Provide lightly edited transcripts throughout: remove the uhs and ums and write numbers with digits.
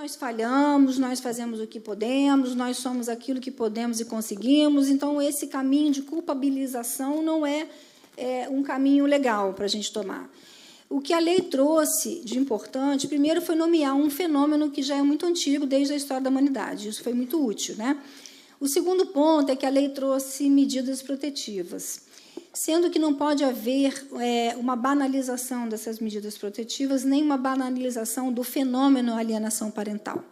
nós falhamos, nós fazemos o que podemos, nós somos aquilo que podemos e conseguimos. Então, esse caminho de culpabilização não é um caminho legal para a gente tomar. O que a lei trouxe de importante, primeiro, foi nomear um fenômeno que já é muito antigo, desde a história da humanidade. Isso foi muito útil, né? O segundo ponto é que a lei trouxe medidas protetivas, sendo que não pode haver uma banalização dessas medidas protetivas, nem uma banalização do fenômeno alienação parental.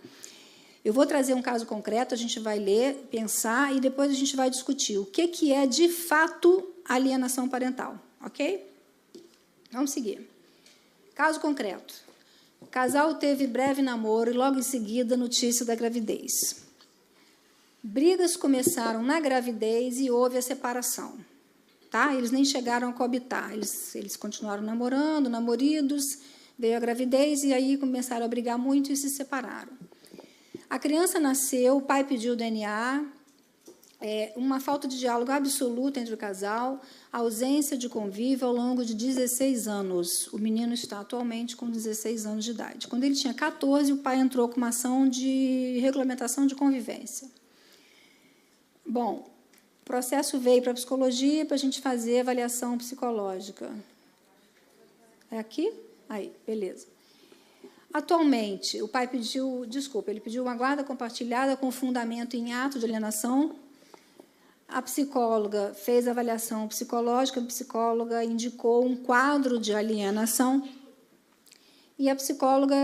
Eu vou trazer um caso concreto, a gente vai ler, pensar, e depois a gente vai discutir o que é, de fato, alienação parental, ok? Vamos seguir. Caso concreto. O casal teve breve namoro e, logo em seguida, notícia da gravidez. Brigas começaram na gravidez e houve a separação. Tá? Eles nem chegaram a coabitar, eles continuaram namorando, namoridos, veio a gravidez e aí começaram a brigar muito e se separaram. A criança nasceu, o pai pediu o DNA, uma falta de diálogo absoluta entre o casal, ausência de convívio ao longo de 16 anos. O menino está atualmente com 16 anos de idade. Quando ele tinha 14, o pai entrou com uma ação de regulamentação de convivência. Bom, o processo veio para a psicologia para a gente fazer avaliação psicológica. É aqui? Aí, beleza. Atualmente, o pai pediu, ele pediu uma guarda compartilhada com fundamento em ato de alienação. A psicóloga fez a avaliação psicológica, a psicóloga indicou um quadro de alienação e a psicóloga,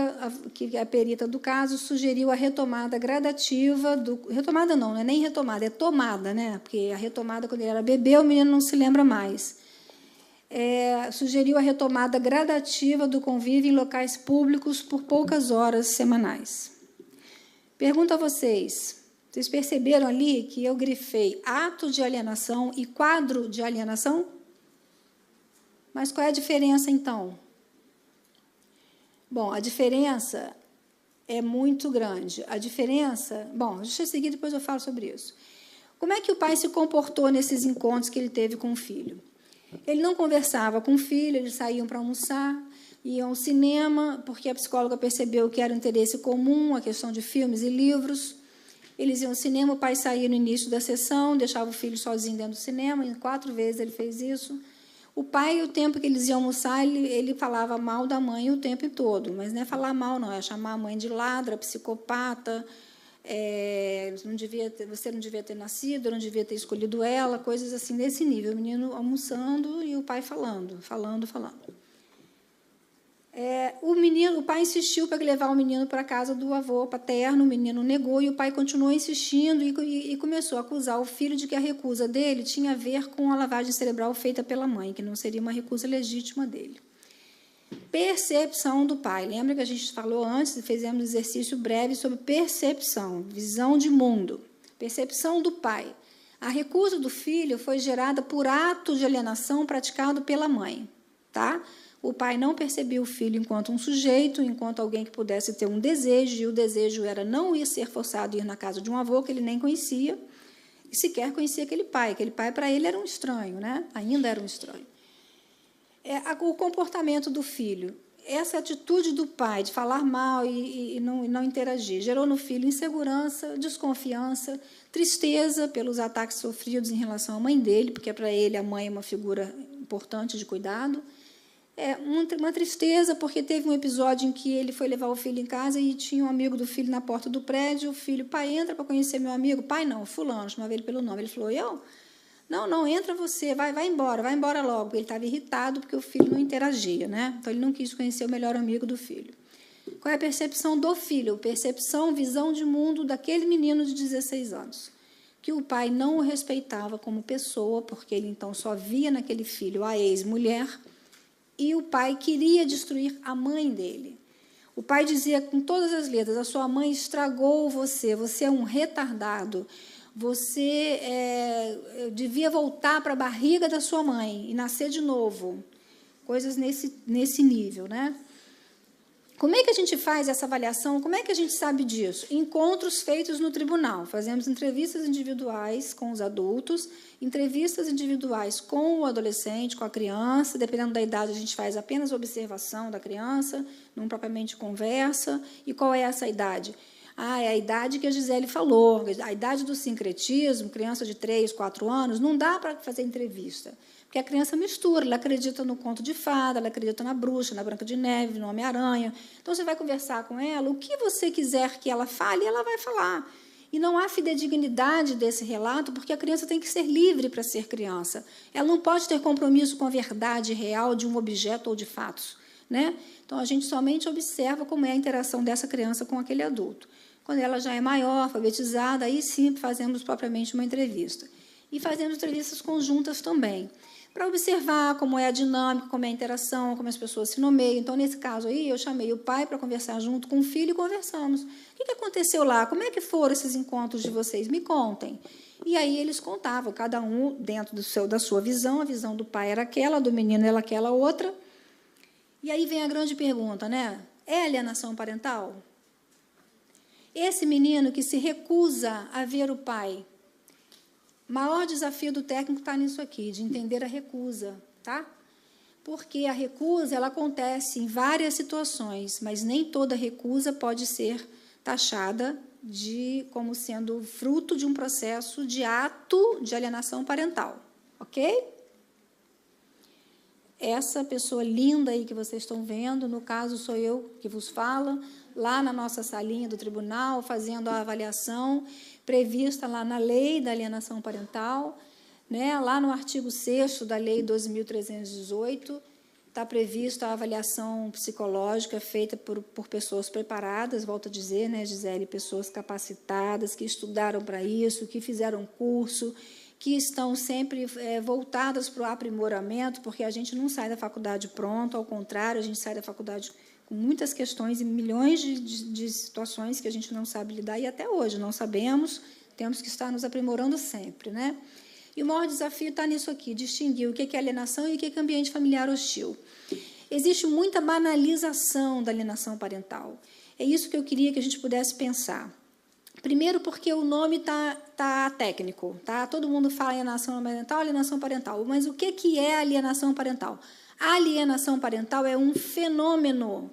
que é a perita do caso, sugeriu a retomada gradativa retomada não é nem retomada, é tomada, né? Porque a retomada, quando ele era bebê, o menino não se lembra mais. Sugeriu a retomada gradativa do convívio em locais públicos por poucas horas semanais. Pergunto a vocês perceberam ali que eu grifei ato de alienação e quadro de alienação? Mas qual é a diferença, então? Bom, a diferença é muito grande. A diferença... Bom, deixa eu seguir, depois eu falo sobre isso. Como é que o pai se comportou nesses encontros que ele teve com o filho? Ele não conversava com o filho, eles saíam para almoçar, iam ao cinema, porque a psicóloga percebeu que era um interesse comum, a questão de filmes e livros. Eles iam ao cinema, o pai saía no início da sessão, deixava o filho sozinho dentro do cinema, e 4 vezes ele fez isso. O pai, o tempo que eles iam almoçar, ele falava mal da mãe o tempo todo, mas não é falar mal, não, é chamar a mãe de ladra, psicopata, você não devia ter nascido, não devia ter escolhido ela, coisas assim desse nível. O menino almoçando e o pai falando. O pai insistiu para levar o menino para a casa do avô paterno, o menino negou, e o pai continuou insistindo e começou a acusar o filho de que a recusa dele tinha a ver com a lavagem cerebral feita pela mãe, que não seria uma recusa legítima dele. Percepção do pai. Lembra que a gente falou antes, fizemos um exercício breve sobre percepção, visão de mundo. Percepção do pai. A recusa do filho foi gerada por ato de alienação praticado pela mãe. Tá? O pai não percebia o filho enquanto um sujeito, enquanto alguém que pudesse ter um desejo, e o desejo era não ir ser forçado a ir na casa de um avô que ele nem conhecia, e sequer conhecia aquele pai. Aquele pai, para ele, era um estranho, né? Ainda era um estranho. O comportamento do filho, essa atitude do pai de falar mal e não interagir, gerou no filho insegurança, desconfiança, tristeza pelos ataques sofridos em relação à mãe dele, porque para ele a mãe é uma figura importante de cuidado, uma tristeza porque teve um episódio em que ele foi levar o filho em casa e tinha um amigo do filho na porta do prédio, o filho, pai, entra para conhecer meu amigo, pai não, fulano, chamava ele pelo nome, ele falou, eu? Não, entra você, vai embora logo. Ele estava irritado porque o filho não interagia, né? Então, ele não quis conhecer o melhor amigo do filho. Qual é a percepção do filho? Percepção, visão de mundo daquele menino de 16 anos, que o pai não o respeitava como pessoa, porque ele, então, só via naquele filho a ex-mulher, e o pai queria destruir a mãe dele. O pai dizia com todas as letras, a sua mãe estragou você, você é um retardado, você devia voltar para a barriga da sua mãe e nascer de novo. Coisas nesse nível, né? Como é que a gente faz essa avaliação? Como é que a gente sabe disso? Encontros feitos no tribunal. Fazemos entrevistas individuais com os adultos, entrevistas individuais com o adolescente, com a criança. Dependendo da idade, a gente faz apenas observação da criança, não propriamente conversa. E qual é essa idade? É a idade que a Gisele falou, a idade do sincretismo, criança de 3, 4 anos, não dá para fazer entrevista. Porque a criança mistura, ela acredita no conto de fada, ela acredita na bruxa, na Branca de Neve, no Homem-Aranha. Então, você vai conversar com ela, o que você quiser que ela fale, ela vai falar. E não há fidedignidade desse relato, porque a criança tem que ser livre para ser criança. Ela não pode ter compromisso com a verdade real de um objeto ou de fatos, né? Então, a gente somente observa como é a interação dessa criança com aquele adulto. Quando ela já é maior, alfabetizada, aí sim fazemos propriamente uma entrevista. E fazemos entrevistas conjuntas também, para observar como é a dinâmica, como é a interação, como as pessoas se nomeiam. Então, nesse caso aí, eu chamei o pai para conversar junto com o filho e conversamos. O que aconteceu lá? Como é que foram esses encontros de vocês? Me contem. E aí eles contavam, cada um dentro da sua visão. A visão do pai era aquela, do menino era aquela outra. E aí vem a grande pergunta, né? É alienação parental? Esse menino que se recusa a ver o pai, o maior desafio do técnico está nisso aqui, de entender a recusa, tá? Porque a recusa, ela acontece em várias situações, mas nem toda recusa pode ser taxada como sendo fruto de um processo de ato de alienação parental, ok? Essa pessoa linda aí que vocês estão vendo, no caso sou eu que vos falo, lá na nossa salinha do tribunal, fazendo a avaliação prevista lá na Lei da Alienação Parental, né? Lá no artigo 6º da Lei 12.318, está prevista a avaliação psicológica feita por pessoas preparadas, volto a dizer, né, Gisele, pessoas capacitadas, que estudaram para isso, que fizeram curso, que estão sempre voltadas para o aprimoramento, porque a gente não sai da faculdade pronto, ao contrário, a gente sai da faculdade com muitas questões e milhões de situações que a gente não sabe lidar, e até hoje não sabemos, temos que estar nos aprimorando sempre, né? E o maior desafio está nisso aqui, distinguir o que é alienação e o que é ambiente familiar hostil. Existe muita banalização da alienação parental. É isso que eu queria que a gente pudesse pensar. Primeiro, porque o nome tá técnico, tá? Todo mundo fala alienação parental, mas o que é alienação parental? A alienação parental é um fenômeno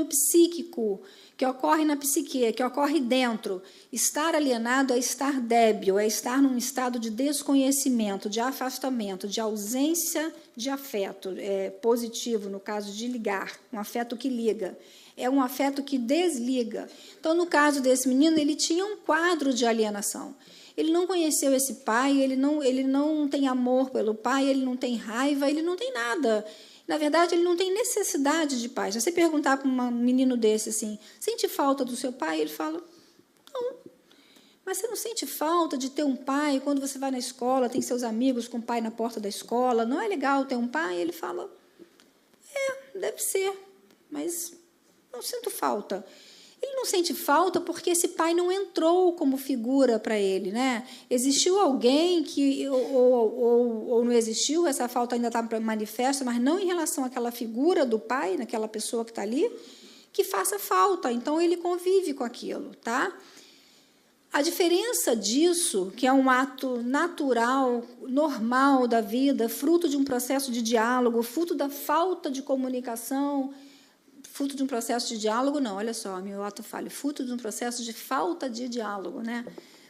psíquico que ocorre na psique, que ocorre dentro. Estar alienado é estar débil, é estar num estado de desconhecimento, de afastamento, de ausência de afeto positivo, no caso de ligar, um afeto que liga. É um afeto que desliga. Então, no caso desse menino, ele tinha um quadro de alienação. Ele não conheceu esse pai, ele não tem amor pelo pai, ele não tem raiva, ele não tem nada. Na verdade, ele não tem necessidade de pai. Se você perguntar para um menino desse assim, sente falta do seu pai? Ele fala, não. Mas você não sente falta de ter um pai quando você vai na escola, tem seus amigos com o pai na porta da escola? Não é legal ter um pai? Ele fala, deve ser, mas não sinto falta. Ele não sente falta porque esse pai não entrou como figura para ele, né? Existiu alguém que, ou não existiu, essa falta ainda está manifesta, mas não em relação àquela figura do pai, naquela pessoa que está ali, que faça falta. Então, ele convive com aquilo, tá? A diferença disso, que é um ato natural, normal da vida, fruto de um processo de diálogo, fruto da falta de comunicação, fruto de um processo de diálogo, não, olha só, meu ato falho, fruto de um processo de falta de diálogo, né?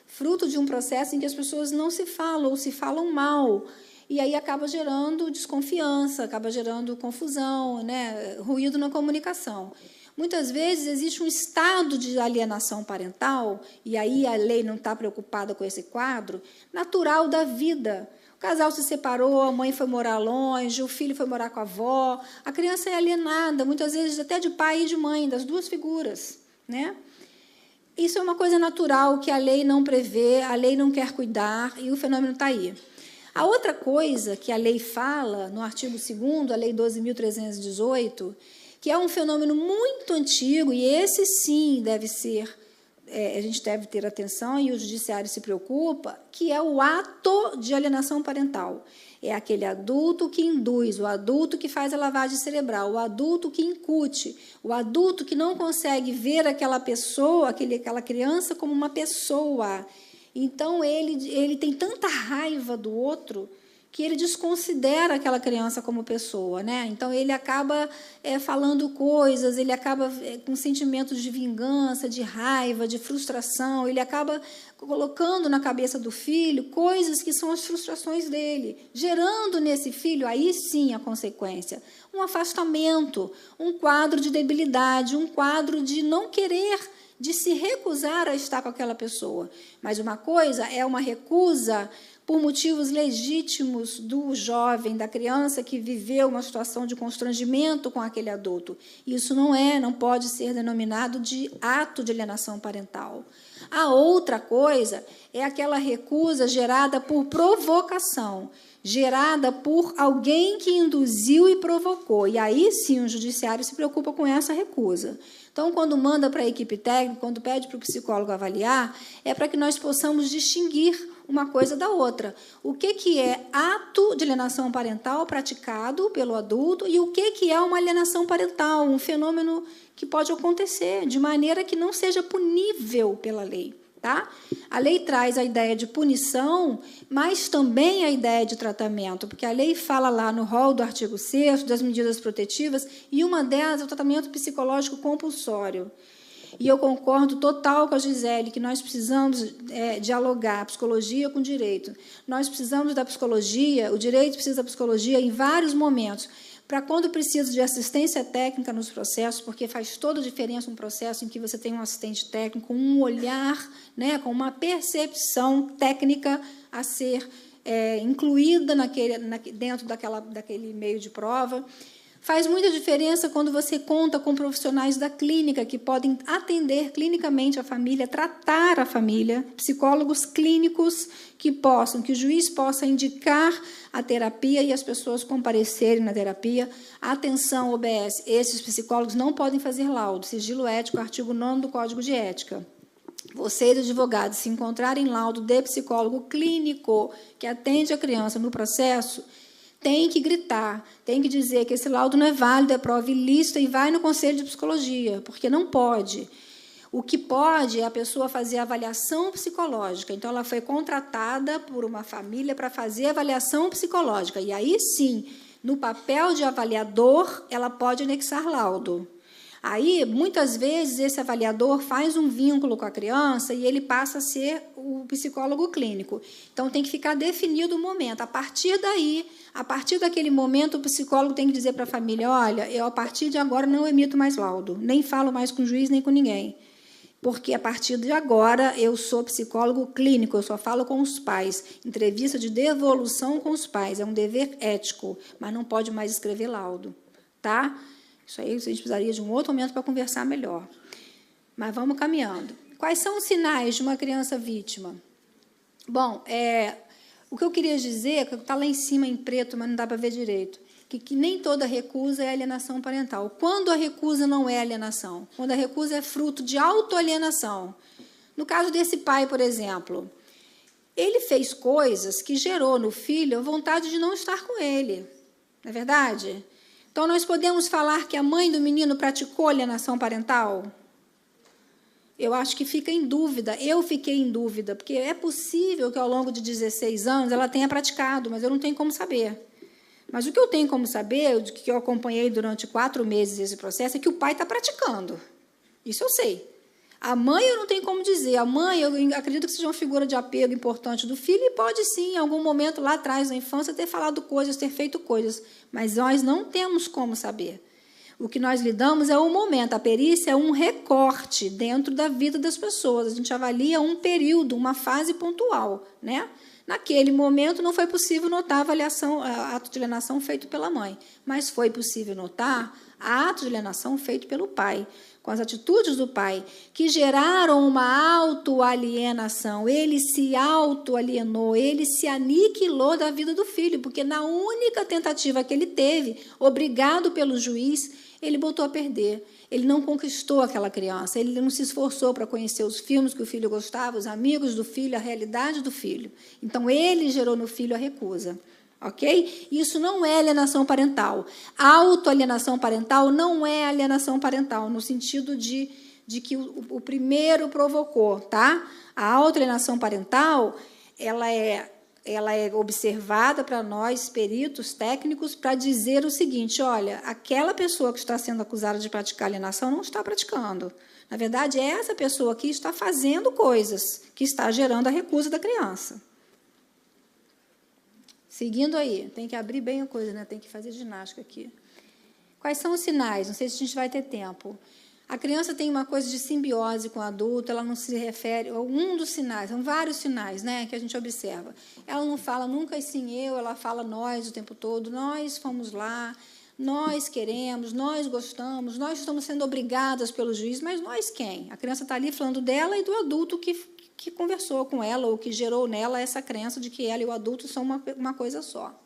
Fruto de um processo em que as pessoas não se falam ou se falam mal, e aí acaba gerando desconfiança, acaba gerando confusão, né? Ruído na comunicação. Muitas vezes existe um estado de alienação parental, e aí a lei não está preocupada com esse quadro, natural da vida. O casal se separou, a mãe foi morar longe, o filho foi morar com a avó, a criança é alienada, muitas vezes até de pai e de mãe, das duas figuras, né? Isso é uma coisa natural que a lei não prevê, a lei não quer cuidar, e o fenômeno está aí. A outra coisa que a lei fala, no artigo 2º, a Lei 12.318, que é um fenômeno muito antigo, e esse sim deve ser a gente deve ter atenção, e o judiciário se preocupa, que é o ato de alienação parental. É aquele adulto que induz, o adulto que faz a lavagem cerebral, o adulto que incute, o adulto que não consegue ver aquela pessoa, aquela criança como uma pessoa. Então, ele tem tanta raiva do outro que ele desconsidera aquela criança como pessoa, né? Então, ele acaba falando coisas, ele acaba com sentimentos de vingança, de raiva, de frustração, ele acaba colocando na cabeça do filho coisas que são as frustrações dele, gerando nesse filho, aí sim, a consequência, um afastamento, um quadro de debilidade, um quadro de não querer, de se recusar a estar com aquela pessoa. Mas uma coisa é uma recusa por motivos legítimos do jovem, da criança que viveu uma situação de constrangimento com aquele adulto. Isso não pode ser denominado de ato de alienação parental. A outra coisa é aquela recusa gerada por provocação, gerada por alguém que induziu e provocou. E aí, sim, o judiciário se preocupa com essa recusa. Então, quando manda para a equipe técnica, quando pede para o psicólogo avaliar, é para que nós possamos distinguir uma coisa da outra. O que é ato de alienação parental praticado pelo adulto e o que é uma alienação parental, um fenômeno que pode acontecer de maneira que não seja punível pela lei. Tá? A lei traz a ideia de punição, mas também a ideia de tratamento, porque a lei fala lá no rol do artigo 6º das medidas protetivas, e uma delas é o tratamento psicológico compulsório. E eu concordo total com a Gisele, que nós precisamos dialogar a psicologia com o direito. Nós precisamos da psicologia, o direito precisa da psicologia em vários momentos, para quando precisa de assistência técnica nos processos, porque faz toda a diferença um processo em que você tem um assistente técnico, com um olhar, né, com uma percepção técnica a ser incluída dentro daquele meio de prova. Faz muita diferença quando você conta com profissionais da clínica que podem atender clinicamente a família, tratar a família, psicólogos clínicos que o juiz possa indicar a terapia e as pessoas comparecerem na terapia. Atenção, OBS, esses psicólogos não podem fazer laudo, sigilo ético, artigo 9º do Código de Ética. Vocês, advogados, se encontrarem laudo de psicólogo clínico que atende a criança no processo, tem que gritar, tem que dizer que esse laudo não é válido, é prova ilícita, e vai no Conselho de Psicologia, porque não pode. O que pode é a pessoa fazer avaliação psicológica. Então, ela foi contratada por uma família para fazer avaliação psicológica. E aí, sim, no papel de avaliador, ela pode anexar laudo. Aí, muitas vezes, esse avaliador faz um vínculo com a criança e ele passa a ser o psicólogo clínico. Então, tem que ficar definido o momento. A partir daí, a partir daquele momento, o psicólogo tem que dizer para a família, olha, eu, a partir de agora, não emito mais laudo, nem falo mais com o juiz, nem com ninguém. Porque, a partir de agora, eu sou psicólogo clínico, eu só falo com os pais. Entrevista de devolução com os pais, é um dever ético, mas não pode mais escrever laudo. Tá? Isso aí a gente precisaria de um outro momento para conversar melhor. Mas vamos caminhando. Quais são os sinais de uma criança vítima? Bom, o que eu queria dizer, que está lá em cima em preto, mas não dá para ver direito, que nem toda recusa é alienação parental. Quando a recusa não é alienação? Quando a recusa é fruto de autoalienação. No caso desse pai, por exemplo, ele fez coisas que gerou no filho a vontade de não estar com ele. Não é verdade? Então, nós podemos falar que a mãe do menino praticou alienação parental? Eu acho que fica em dúvida. Eu fiquei em dúvida, porque é possível que, ao longo de 16 anos, ela tenha praticado, mas eu não tenho como saber. Mas o que eu tenho como saber, o que eu acompanhei durante 4 meses esse processo, é que o pai está praticando. Isso eu sei. A mãe eu não tenho como dizer. A mãe, eu acredito que seja uma figura de apego importante do filho e pode, sim, em algum momento lá atrás, na infância, ter falado coisas, ter feito coisas. Mas nós não temos como saber. O que nós lidamos é o momento. A perícia é um recorte dentro da vida das pessoas. A gente avalia um período, uma fase pontual, né? Naquele momento, não foi possível notar a avaliação, ato de alienação feito pela mãe, mas foi possível notar ato de alienação feito pelo pai. com as atitudes do pai, que geraram uma autoalienação. Ele se autoalienou, ele se aniquilou da vida do filho, porque na única tentativa que ele teve, obrigado pelo juiz, ele botou a perder. Ele não conquistou aquela criança, ele não se esforçou para conhecer os filmes que o filho gostava, os amigos do filho, a realidade do filho. Então, ele gerou no filho a recusa. Ok? Isso não é alienação parental. A autoalienação parental não é alienação parental, no sentido de que o primeiro provocou. Tá? A autoalienação parental ela é observada para nós, peritos técnicos, para dizer o seguinte: olha, aquela pessoa que está sendo acusada de praticar alienação não está praticando. Na verdade, é essa pessoa aqui está fazendo coisas que está gerando a recusa da criança. Seguindo aí, tem que abrir bem a coisa, né? Tem que fazer ginástica aqui. Quais são os sinais? Não sei se a gente vai ter tempo. A criança tem uma coisa de simbiose com o adulto, ela não se refere... Um dos sinais, são vários sinais, né, que a gente observa. Ela não fala nunca assim eu, ela fala nós o tempo todo, nós fomos lá, nós queremos, nós gostamos, nós estamos sendo obrigadas pelo juiz, mas nós quem? A criança está ali falando dela e do adulto que conversou com ela ou que gerou nela essa crença de que ela e o adulto são uma coisa só.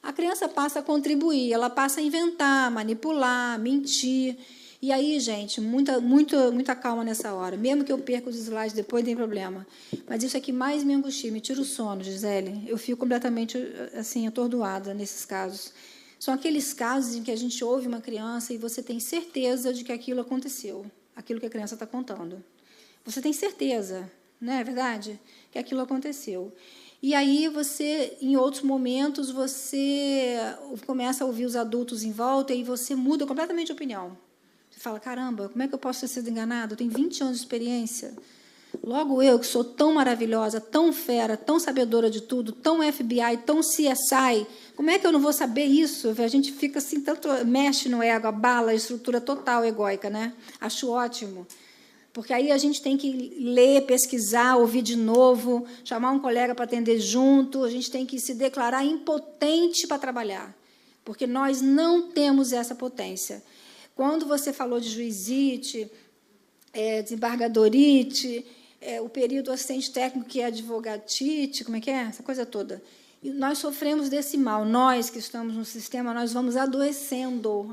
A criança passa a contribuir, ela passa a inventar, manipular, mentir. E aí, gente, muita calma nessa hora. Mesmo que eu perca os slides depois, não tem problema. Mas isso é que mais me angustia, me tira o sono, Gisele. Eu fico completamente assim, atordoada nesses casos. São aqueles casos em que a gente ouve uma criança e você tem certeza de que aquilo aconteceu, aquilo que a criança está contando. Você tem certeza, não é verdade? Que aquilo aconteceu. E aí, você, em outros momentos, você começa a ouvir os adultos em volta e você muda completamente de opinião. Você fala, caramba, como é que eu posso ter sido enganado? Eu tenho 20 anos de experiência. Logo eu, que sou tão maravilhosa, tão fera, tão sabedora de tudo, tão FBI, tão CSI, como é que eu não vou saber isso? A gente fica assim, tanto mexe no ego, abala a estrutura total egóica, né? Acho ótimo. Porque aí a gente tem que ler, pesquisar, ouvir de novo, chamar um colega para atender junto, a gente tem que se declarar impotente para trabalhar, porque nós não temos essa potência. Quando você falou de juizite, desembargadorite, o período assistente técnico, que é advogatite, como é que é? Essa coisa toda. E nós sofremos desse mal. Nós que estamos no sistema, nós vamos adoecendo.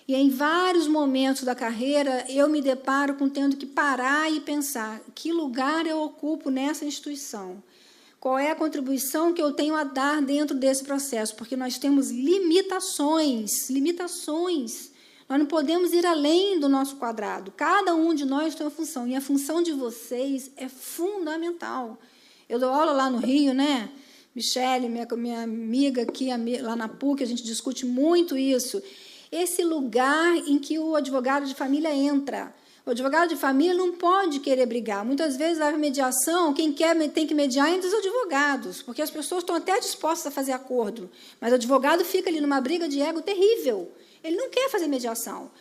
E, em vários momentos da carreira, eu me deparo com tendo que parar e pensar que lugar eu ocupo nessa instituição. Qual é a contribuição que eu tenho a dar dentro desse processo? Porque nós temos limitações. Nós não podemos ir além do nosso quadrado. Cada um de nós tem uma função, e a função de vocês é fundamental. Eu dou aula lá no Rio, né? Michele, minha amiga aqui, lá na PUC, a gente discute muito isso. Esse lugar em que o advogado de família entra. O advogado de família não pode querer brigar. Muitas vezes, na mediação, quem quer tem que mediar entre os advogados, porque as pessoas estão até dispostas a fazer acordo, mas o advogado fica ali numa briga de ego terrível. Ele não quer fazer mediação.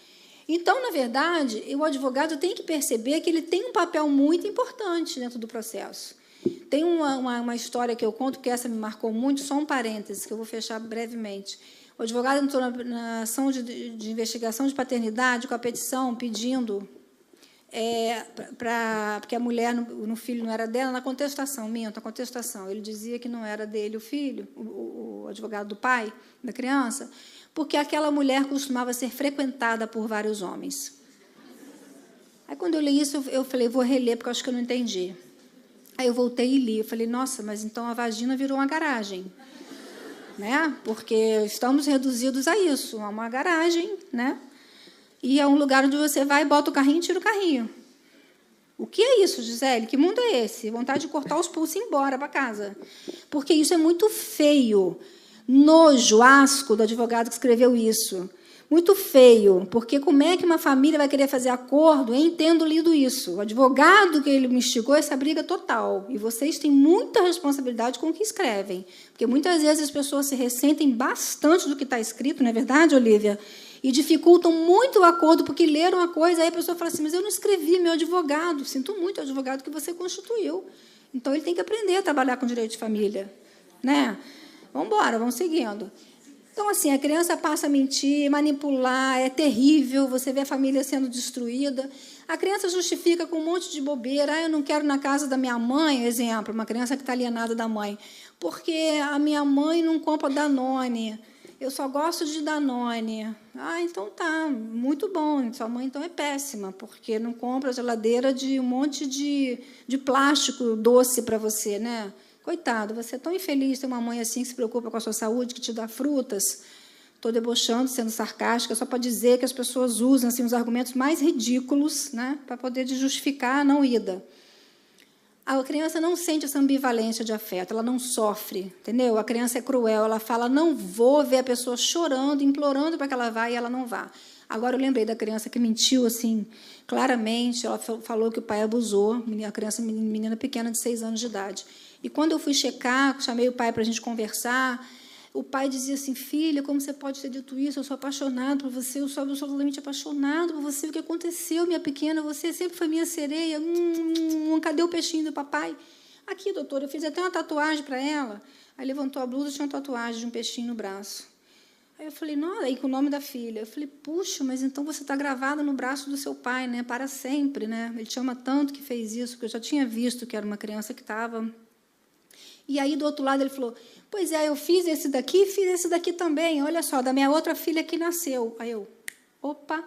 Então, na verdade, o advogado tem que perceber que ele tem um papel muito importante dentro do processo. Tem uma história que eu conto, que essa me marcou muito, só um parêntese, que eu vou fechar brevemente. O advogado entrou na ação de investigação de paternidade com a petição pedindo porque a mulher no filho não era dela, na contestação, a contestação. Ele dizia que não era dele o filho, o advogado do pai da criança, porque aquela mulher costumava ser frequentada por vários homens. Aí, quando eu li isso, eu falei, vou reler, porque eu acho que eu não entendi. Aí eu voltei e li. Eu falei, nossa, mas então a vagina virou uma garagem. Né? Porque estamos reduzidos a isso, a uma garagem, né? E é um lugar onde você vai, bota o carrinho e tira o carrinho. O que é isso, Gisele? Que mundo é esse? Vontade de cortar os pulsos e ir embora para casa. Porque isso é muito feio. Nojo, asco do advogado que escreveu isso. Muito feio, porque como é que uma família vai querer fazer acordo em tendo lido isso? O advogado que ele me instigou essa briga total. E vocês têm muita responsabilidade com o que escrevem. Porque muitas vezes as pessoas se ressentem bastante do que está escrito, não é verdade, Olívia? E dificultam muito o acordo, porque leram a coisa, aí a pessoa fala assim, mas eu não escrevi, meu advogado. Sinto muito, é o advogado que você constituiu. Então, ele tem que aprender a trabalhar com direito de família. Né? Vamos embora, vamos seguindo. Então, assim, a criança passa a mentir, manipular, é terrível, você vê a família sendo destruída. A criança justifica com um monte de bobeira. Ah, eu não quero ir na casa da minha mãe, exemplo, uma criança que está alienada da mãe, porque a minha mãe não compra Danone, eu só gosto de Danone. Ah, então tá, muito bom, sua mãe então é péssima, porque não compra geladeira de um monte de plástico doce para você, né? Coitado, você é tão infeliz ter uma mãe assim que se preocupa com a sua saúde, que te dá frutas. Estou debochando, sendo sarcástica, só para dizer que as pessoas usam assim, os argumentos mais ridículos, né, para poder justificar a não ida. A criança não sente essa ambivalência de afeto, ela não sofre, entendeu? A criança é cruel, ela fala, não vou ver a pessoa chorando, implorando para que ela vá, e ela não vá. Agora, eu lembrei da criança que mentiu, assim, claramente, ela falou que o pai abusou, a criança, menina pequena de 6 anos de idade. E, quando eu fui checar, chamei o pai para a gente conversar, o pai dizia assim, filha, como você pode ter dito isso? Eu sou apaixonado por você, eu sou absolutamente apaixonado por você. O que aconteceu, minha pequena? Você sempre foi minha sereia. Cadê o peixinho do papai? Aqui, doutora, eu fiz até uma tatuagem para ela. Aí levantou a blusa e tinha uma tatuagem de um peixinho no braço. Aí eu falei, não, aí com o nome da filha. Eu falei, puxa, mas então você está gravada no braço do seu pai, né? Para sempre, né? Ele te ama tanto que fez isso, porque eu já tinha visto que era uma criança que estava... E aí, do outro lado, ele falou, pois é, eu fiz esse daqui também, olha só, da minha outra filha que nasceu. Aí eu, opa,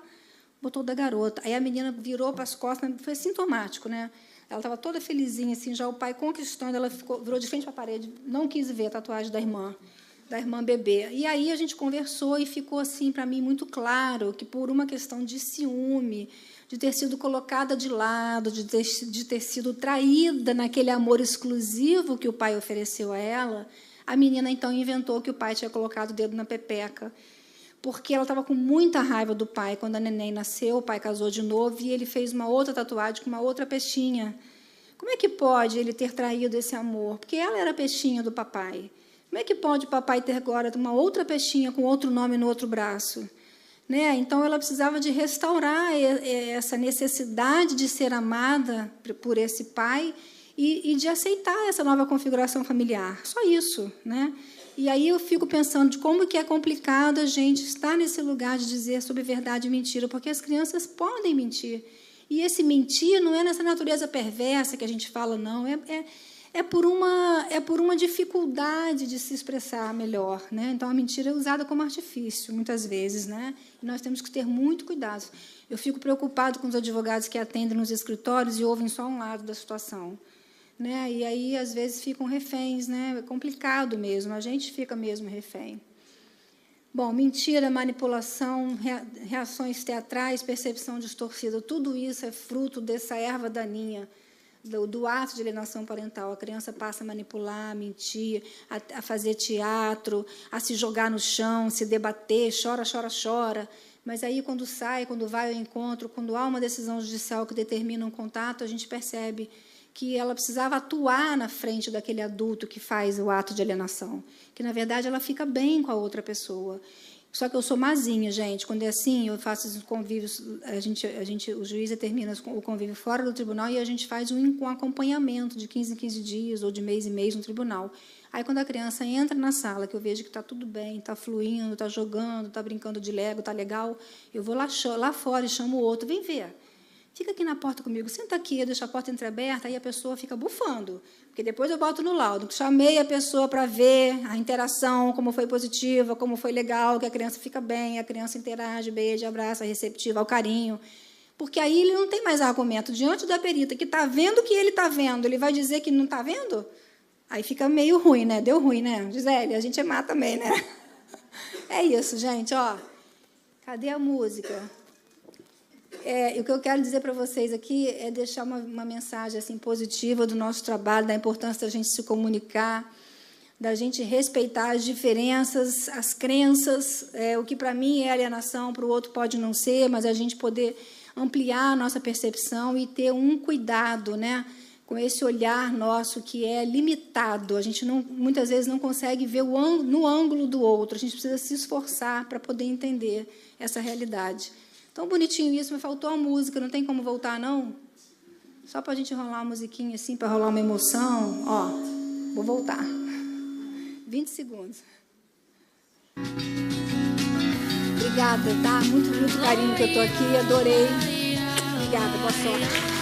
botou da garota. Aí a menina virou para as costas, foi sintomático, né? Ela estava toda felizinha, assim, já o pai conquistando, ela virou de frente para a parede, não quis ver a tatuagem da irmã bebê. E aí a gente conversou e ficou, assim, para mim, muito claro que, por uma questão de ciúme, de ter sido colocada de lado, de ter sido traída naquele amor exclusivo que o pai ofereceu a ela, a menina, então, inventou que o pai tinha colocado o dedo na pepeca, porque ela estava com muita raiva do pai. Quando a neném nasceu, o pai casou de novo e ele fez uma outra tatuagem com uma outra peixinha. Como é que pode ele ter traído esse amor? Porque ela era a peixinha do papai. Como é que pode o papai ter agora uma outra peixinha com outro nome no outro braço? Né? Então, ela precisava de restaurar essa necessidade de ser amada por esse pai e de aceitar essa nova configuração familiar. Só isso. Né? E aí eu fico pensando de como que é complicado a gente estar nesse lugar de dizer sobre verdade e mentira, porque as crianças podem mentir. E esse mentir não é nessa natureza perversa que a gente fala, não. É por uma dificuldade de se expressar melhor. Né? Então, a mentira é usada como artifício, muitas vezes. Né? E nós temos que ter muito cuidado. Eu fico preocupado com os advogados que atendem nos escritórios e ouvem só um lado da situação. Né? E aí, às vezes, ficam reféns. Né? É complicado mesmo, a gente fica mesmo refém. Bom, mentira, manipulação, reações teatrais, percepção distorcida, tudo isso é fruto dessa erva daninha, do ato de alienação parental. A criança passa a manipular, a mentir, a fazer teatro, a se jogar no chão, se debater, chora, chora, chora. Mas aí, quando sai, quando vai ao encontro, quando há uma decisão judicial que determina um contato, a gente percebe que ela precisava atuar na frente daquele adulto que faz o ato de alienação, que, na verdade, ela fica bem com a outra pessoa. Só que eu sou mazinha, gente. Quando é assim, eu faço os convívios, o juiz determina o convívio fora do tribunal e a gente faz um acompanhamento de 15 em 15 dias ou de mês em mês no tribunal. Aí, quando a criança entra na sala, que eu vejo que está tudo bem, está fluindo, está jogando, está brincando de Lego, está legal, eu vou lá fora e chamo o outro, vem ver. Fica aqui na porta comigo, senta aqui, eu deixo a porta entreaberta, aí a pessoa fica bufando, porque depois eu boto no laudo. Chamei a pessoa para ver a interação, como foi positiva, como foi legal, que a criança fica bem, a criança interage, beija, abraça, receptiva ao carinho. Porque aí ele não tem mais argumento. Diante da perita que está vendo o que ele está vendo, ele vai dizer que não está vendo? Aí fica meio ruim, né? Deu ruim, né? Gisele, a gente é má também, né? É isso, gente. Ó, cadê a música? O que eu quero dizer para vocês aqui é deixar uma mensagem assim, positiva do nosso trabalho, da importância da gente se comunicar, da gente respeitar as diferenças, as crenças, o que para mim é alienação, para o outro pode não ser, mas a gente poder ampliar a nossa percepção e ter um cuidado, né, com esse olhar nosso que é limitado. A gente muitas vezes não consegue ver no ângulo do outro, a gente precisa se esforçar para poder entender essa realidade. Tão bonitinho isso, mas faltou a música, não tem como voltar, não? Só para a gente rolar uma musiquinha assim, para rolar uma emoção. Ó, vou voltar. 20 segundos. Obrigada, tá? Muito, muito carinho que eu estou aqui, adorei. Obrigada, boa sorte.